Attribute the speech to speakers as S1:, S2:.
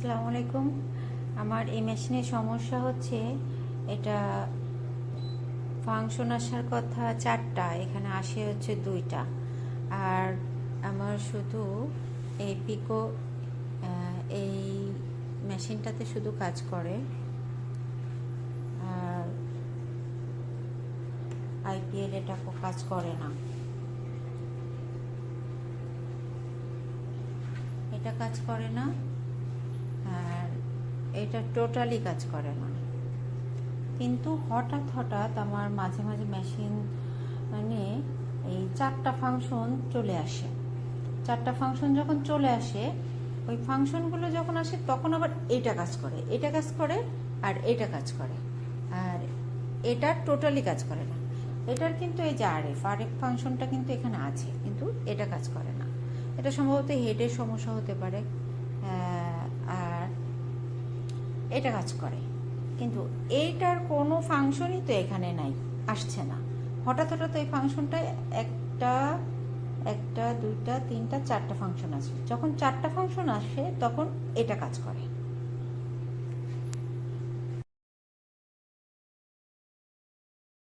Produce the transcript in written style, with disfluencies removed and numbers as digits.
S1: আসসালামু আলাইকুম। আমার এই মেশিনের সমস্যা হচ্ছে, এটা ফাংশন আসার কথা 4টা, এখানে আসে হচ্ছে 2টা। আর আমার শুধু এই পিকো এই মেশিনটাতে শুধু কাজ করে, আর আইপিএল এটা কাজ করে না। এটা কাজ করে না, আর এটা টোটালি কাজ করে না। কিন্তু হঠাৎ হঠাৎ আমার মাঝে মাঝে মেশিন মানে এই 4টা ফাংশন চলে আসে। 4টা ফাংশন যখন চলে আসে, ওই ফাংশনগুলো যখন আসে তখন আবার এটা কাজ করে, এটা কাজ করে, আর এটা কাজ করে, আর এটা টোটালি কাজ করে না। এটার কিন্তু এই যে আরএফ ফাংশনটা কিন্তু এখানে আছে, কিন্তু এটা কাজ করে না। এটা সম্ভবত হেডের সমস্যা হতে পারে। আর এটা কাজ করে, কিন্তু এইটার কোনো ফাংশনই তো এখানে নাই, আসছে না। হঠাৎ হঠাৎ এই ফাংশনটা একটা একটা 2টা 3টা 4টা ফাংশন আসে। যখন 4টা ফাংশন আসে তখন এটা কাজ করে।